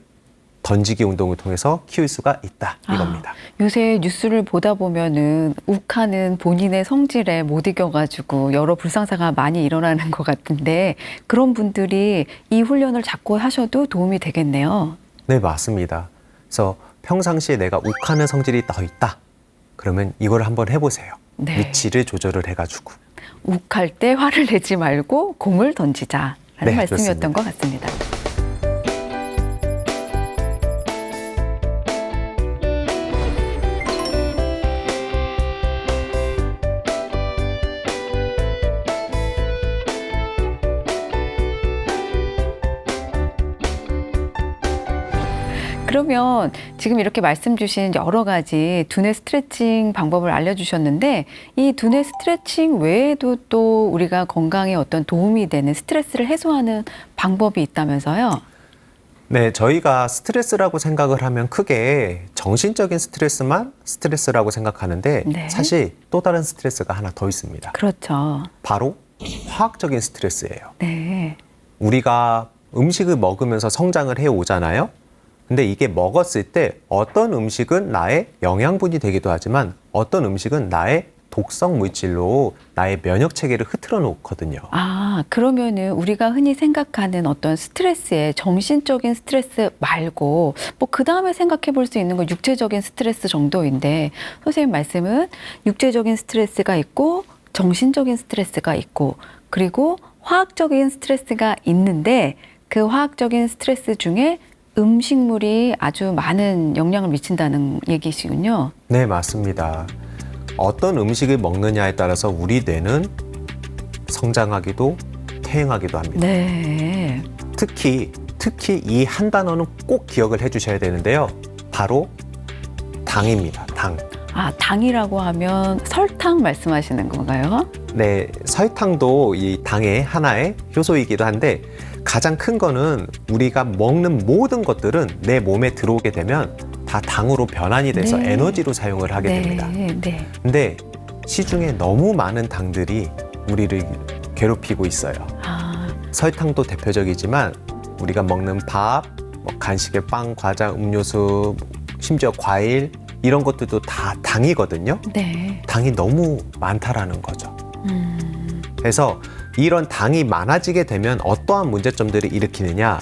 던지기 운동을 통해서 키울 수가 있다. 이겁니다. 요새 뉴스를 보다 보면은 욱하는 본인의 성질에 못 이겨가지고 여러 불상사가 많이 일어나는 것 같은데 그런 분들이 이 훈련을 자꾸 하셔도 도움이 되겠네요. 네, 맞습니다. 그래서 평상시에 내가 욱하는 성질이 더 있다. 그러면 이걸 한번 해보세요. 네. 위치를 조절을 해가지고. 욱할 때 화를 내지 말고 공을 던지자라는 네, 말씀이었던 좋습니다. 것 같습니다. 그러면 지금 이렇게 말씀 주신 여러 가지 두뇌 스트레칭 방법을 알려주셨는데 이 두뇌 스트레칭 외에도 또 우리가 건강에 어떤 도움이 되는 스트레스를 해소하는 방법이 있다면서요? 네, 저희가 스트레스라고 생각을 하면 크게 정신적인 스트레스만 스트레스라고 생각하는데 네. 사실 또 다른 스트레스가 하나 더 있습니다. 그렇죠. 바로 화학적인 스트레스예요. 네. 우리가 음식을 먹으면서 성장을 해 오잖아요. 근데 이게 먹었을 때 어떤 음식은 나의 영양분이 되기도 하지만 어떤 음식은 나의 독성 물질로 나의 면역 체계를 흐트러 놓거든요. 아, 그러면은 우리가 흔히 생각하는 어떤 스트레스에 정신적인 스트레스 말고 뭐 그 다음에 생각해 볼 수 있는 건 육체적인 스트레스 정도인데 선생님 말씀은 육체적인 스트레스가 있고 정신적인 스트레스가 있고 그리고 화학적인 스트레스가 있는데 그 화학적인 스트레스 중에 음식물이 아주 많은 영향을 미친다는 얘기시군요. 네, 맞습니다. 어떤 음식을 먹느냐에 따라서 우리 뇌는 성장하기도 퇴행하기도 합니다. 네. 특히 이 한 단어는 꼭 기억을 해주셔야 되는데요. 바로 당입니다. 당. 아, 당이라고 하면 설탕 말씀하시는 건가요? 네, 설탕도 이 당의 하나의 효소이기도 한데 가장 큰 거는 우리가 먹는 모든 것들은 내 몸에 들어오게 되면 다 당으로 변환이 돼서 네. 에너지로 사용을 하게 됩니다. 네. 근데 시중에 너무 많은 당들이 우리를 괴롭히고 있어요. 아, 설탕도 대표적이지만 우리가 먹는 밥, 뭐 간식의 빵, 과자, 음료수, 심지어 과일 이런 것들도 다 당이거든요. 네. 당이 너무 많다라는 거죠. 그래서 이런 당이 많아지게 되면 어떠한 문제점들을 일으키느냐?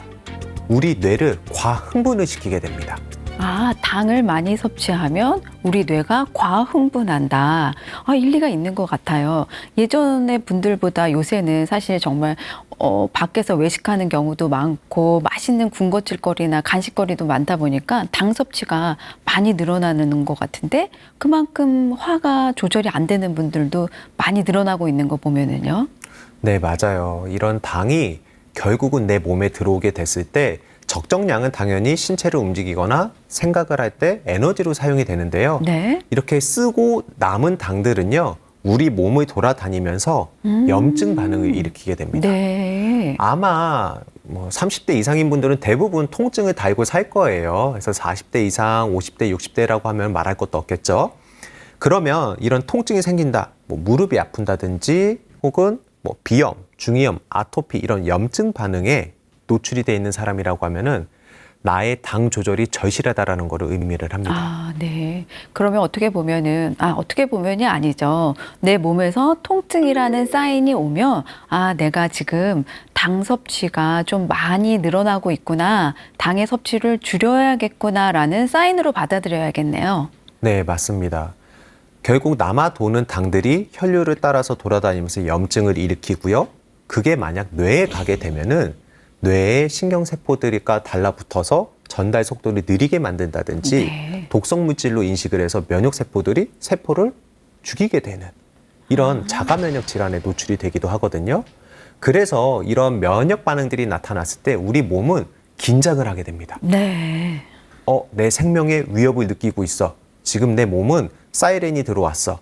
우리 뇌를 과흥분을 시키게 됩니다. 아, 당을 많이 섭취하면 우리 뇌가 과흥분한다. 아, 일리가 있는 것 같아요. 예전의 분들보다 요새는 사실 정말 밖에서 외식하는 경우도 많고 맛있는 군것질거리나 간식거리도 많다 보니까 당 섭취가 많이 늘어나는 것 같은데 그만큼 화가 조절이 안 되는 분들도 많이 늘어나고 있는 거 보면은요. 네, 맞아요. 이런 당이 결국은 내 몸에 들어오게 됐을 때 적정량은 당연히 신체를 움직이거나 생각을 할 때 에너지로 사용이 되는데요. 네. 이렇게 쓰고 남은 당들은요, 우리 몸을 돌아다니면서 염증 반응을 일으키게 됩니다. 네. 아마 뭐 30대 이상인 분들은 대부분 통증을 달고 살 거예요. 그래서 40대 이상, 50대, 60대라고 하면 말할 것도 없겠죠. 그러면 이런 통증이 생긴다. 뭐 무릎이 아픈다든지 혹은 뭐 비염, 중이염, 아토피 이런 염증 반응에 노출이 돼 있는 사람이라고 하면은 나의 당 조절이 절실하다라는 거를 의미를 합니다. 아, 네. 그러면 어떻게 보면은, 어떻게 보면이 아니죠. 내 몸에서 통증이라는 사인이 오면, 내가 지금 당 섭취가 좀 많이 늘어나고 있구나. 당의 섭취를 줄여야겠구나라는 사인으로 받아들여야겠네요. 네, 맞습니다. 결국 남아 도는 당들이 혈류를 따라서 돌아다니면서 염증을 일으키고요. 그게 만약 뇌에 가게 되면은 뇌의 신경세포들과 달라붙어서 전달 속도를 느리게 만든다든지 네. 독성 물질로 인식을 해서 면역세포들이 세포를 죽이게 되는 이런 자가 면역 질환에 노출이 되기도 하거든요. 그래서 이런 면역 반응들이 나타났을 때 우리 몸은 긴장을 하게 됩니다. 네. 내 생명에 위협을 느끼고 있어. 지금 내 몸은 사이렌이 들어왔어.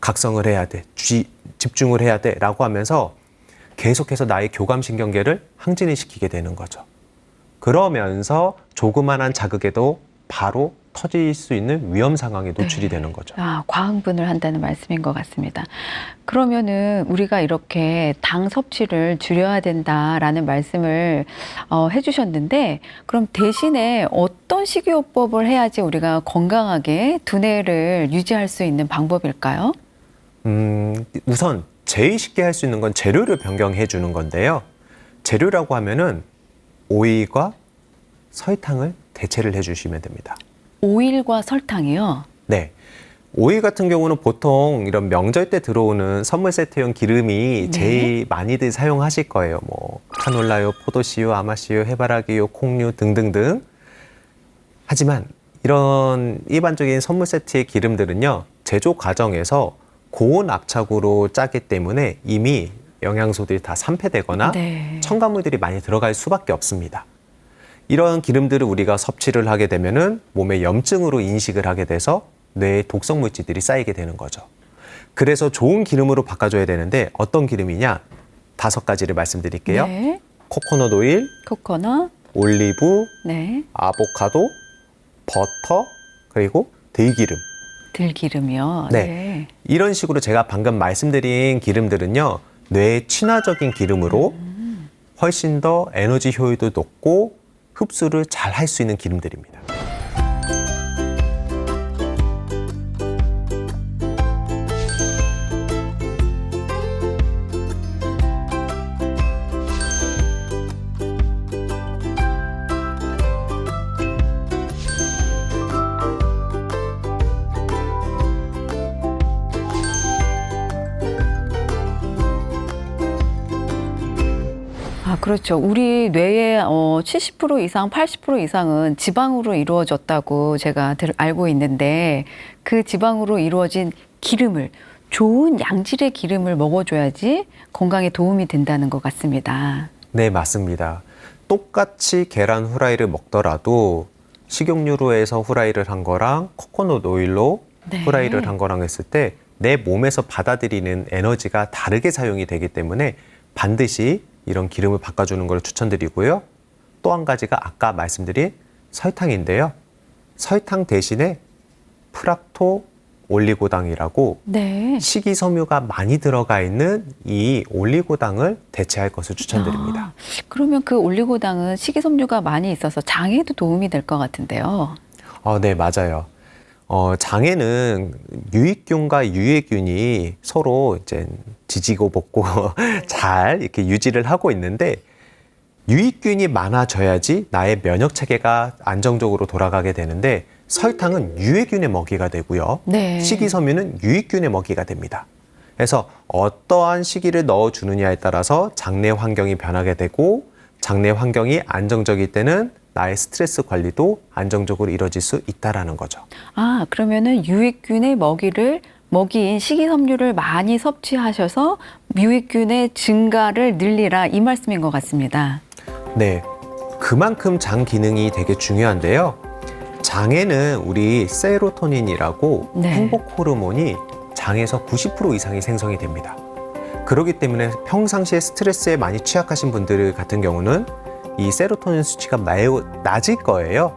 각성을 해야 돼. 집중을 해야 돼. 라고 하면서 계속해서 나의 교감신경계를 항진을 시키게 되는 거죠. 그러면서 조그만한 자극에도 바로 터질 수 있는 위험 상황에 노출이 되는 거죠. 과흥분을 한다는 말씀인 것 같습니다. 그러면은 우리가 이렇게 당 섭취를 줄여야 된다라는 말씀을 해주셨는데 그럼 대신에 어떤 식이요법을 해야지 우리가 건강하게 두뇌를 유지할 수 있는 방법일까요? 우선 제일 쉽게 할 수 있는 건 재료를 변경해 주는 건데요. 재료라고 하면은 오일과 설탕을 대체를 해주시면 됩니다. 오일과 설탕이요? 네. 오일 같은 경우는 보통 이런 명절 때 들어오는 선물 세트용 기름이 네. 제일 많이들 사용하실 거예요. 뭐 카놀라유, 포도씨유, 아마씨유, 해바라기유, 콩류 등등등. 하지만 이런 일반적인 선물 세트의 기름들은요. 제조 과정에서 고온 압착으로 짜기 때문에 이미 영양소들이 다 산패되거나 네. 첨가물들이 많이 들어갈 수밖에 없습니다. 이런 기름들을 우리가 섭취를 하게 되면은 몸에 염증으로 인식을 하게 돼서 뇌에 독성 물질들이 쌓이게 되는 거죠. 그래서 좋은 기름으로 바꿔줘야 되는데 어떤 기름이냐? 5가지를 말씀드릴게요. 네. 코코넛 오일, 코코넛, 올리브, 네. 아보카도, 버터, 그리고 들기름. 들기름이요. 네. 이런 식으로 제가 방금 말씀드린 기름들은요, 뇌에 친화적인 기름으로 훨씬 더 에너지 효율도 높고 흡수를 잘 할 수 있는 기름들입니다. 아, 그렇죠. 우리 뇌의 70% 이상, 80% 이상은 지방으로 이루어졌다고 제가 알고 있는데 그 지방으로 이루어진 기름을 좋은 양질의 기름을 먹어줘야지 건강에 도움이 된다는 것 같습니다. 네, 맞습니다. 똑같이 계란 후라이를 먹더라도 식용유로 해서 후라이를 한 거랑 코코넛 오일로 네. 후라이를 한 거랑 했을 때 내 몸에서 받아들이는 에너지가 다르게 사용이 되기 때문에 반드시 이런 기름을 바꿔주는 걸 추천드리고요. 또 한 가지가 아까 말씀드린 설탕인데요. 설탕 대신에 프락토 올리고당이라고 네. 식이섬유가 많이 들어가 있는 이 올리고당을 대체할 것을 추천드립니다. 아, 그러면 그 올리고당은 식이섬유가 많이 있어서 장에도 도움이 될 것 같은데요. 네, 맞아요. 장에는 유익균과 유해균이 서로 이제 지지고 볶고 잘 이렇게 유지를 하고 있는데 유익균이 많아져야지 나의 면역 체계가 안정적으로 돌아가게 되는데 설탕은 유해균의 먹이가 되고요. 네. 식이섬유는 유익균의 먹이가 됩니다. 그래서 어떠한 식이를 넣어주느냐에 따라서 장내 환경이 변하게 되고 장내 환경이 안정적일 때는 나의 스트레스 관리도 안정적으로 이루어질 수 있다라는 거죠. 아, 그러면은 유익균의 먹이인 식이섬유를 많이 섭취하셔서 유익균의 증가를 늘리라 이 말씀인 것 같습니다. 네, 그만큼 장 기능이 되게 중요한데요. 장에는 우리 세로토닌이라고 네. 행복 호르몬이 장에서 90% 이상이 생성이 됩니다. 그렇기 때문에 평상시에 스트레스에 많이 취약하신 분들 같은 경우는 이 세로토닌 수치가 매우 낮을 거예요.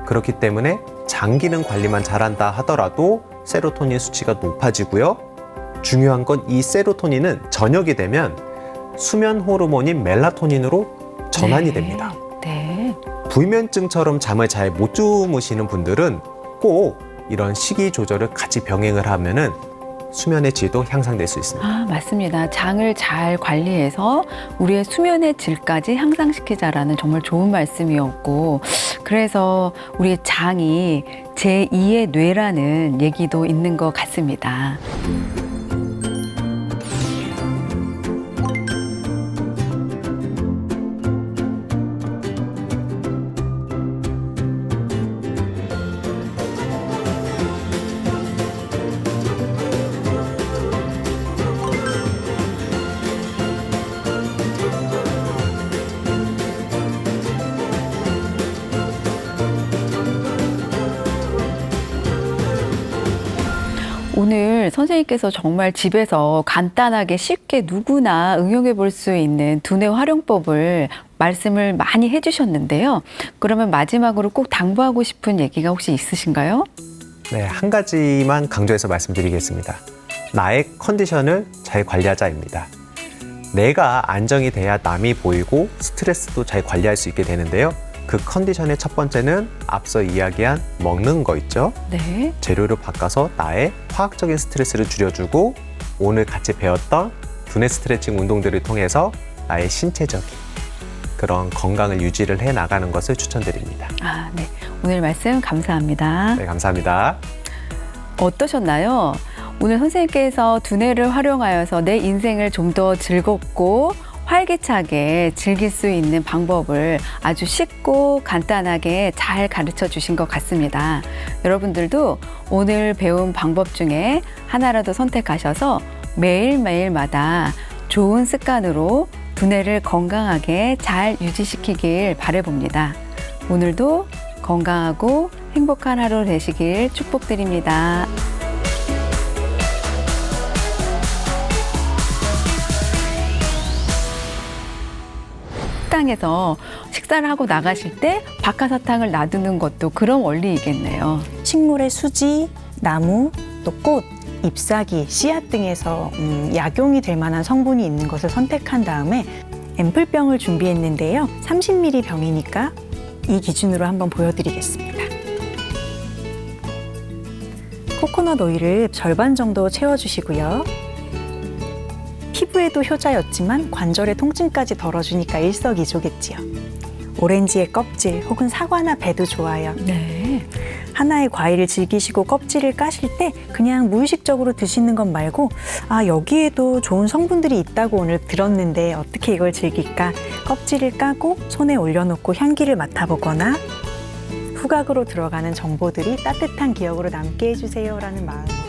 그렇기 때문에 장 기능 관리만 잘한다 하더라도 세로토닌 수치가 높아지고요. 중요한 건 이 세로토닌은 저녁이 되면 수면 호르몬인 멜라토닌으로 전환이 네. 됩니다. 네. 불면증처럼 잠을 잘 못 주무시는 분들은 꼭 이런 식이 조절을 같이 병행을 하면은 수면의 질도 향상될 수 있습니다. 아, 맞습니다. 장을 잘 관리해서 우리의 수면의 질까지 향상시키자라는 정말 좋은 말씀이었고, 그래서 우리의 장이 제2의 뇌라는 얘기도 있는 것 같습니다. 오늘 선생님께서 정말 집에서 간단하게 쉽게 누구나 응용해 볼 수 있는 두뇌 활용법을 말씀을 많이 해주셨는데요. 그러면 마지막으로 꼭 당부하고 싶은 얘기가 혹시 있으신가요? 네, 한 가지만 강조해서 말씀드리겠습니다. 나의 컨디션을 잘 관리하자입니다. 내가 안정이 돼야 남이 보이고 스트레스도 잘 관리할 수 있게 되는데요. 그 컨디션의 첫 번째는 앞서 이야기한 먹는 거 있죠? 네. 재료를 바꿔서 나의 화학적인 스트레스를 줄여주고 오늘 같이 배웠던 두뇌 스트레칭 운동들을 통해서 나의 신체적인 그런 건강을 유지를 해 나가는 것을 추천드립니다. 아, 네. 오늘 말씀 감사합니다. 네, 감사합니다. 어떠셨나요? 오늘 선생님께서 두뇌를 활용하여서 내 인생을 좀 더 즐겁고 활기차게 즐길 수 있는 방법을 아주 쉽고 간단하게 잘 가르쳐 주신 것 같습니다. 여러분들도 오늘 배운 방법 중에 하나라도 선택하셔서 매일매일마다 좋은 습관으로 두뇌를 건강하게 잘 유지시키길 바라봅니다. 오늘도 건강하고 행복한 하루 되시길 축복드립니다. 식당에서 식사를 하고 나가실 때 박하사탕을 놔두는 것도 그런 원리이겠네요. 식물의 수지, 나무, 또 꽃, 잎사귀, 씨앗 등에서 약용이 될 만한 성분이 있는 것을 선택한 다음에 앰플병을 준비했는데요. 30ml 병이니까 이 기준으로 한번 보여드리겠습니다. 코코넛 오일을 절반 정도 채워주시고요. 피부에도 효자였지만 관절의 통증까지 덜어주니까 일석이조겠지요. 오렌지의 껍질 혹은 사과나 배도 좋아요. 네. 하나의 과일을 즐기시고 껍질을 까실 때 그냥 무의식적으로 드시는 것 말고 여기에도 좋은 성분들이 있다고 오늘 들었는데 어떻게 이걸 즐길까? 껍질을 까고 손에 올려놓고 향기를 맡아보거나 후각으로 들어가는 정보들이 따뜻한 기억으로 남게 해주세요라는 마음으로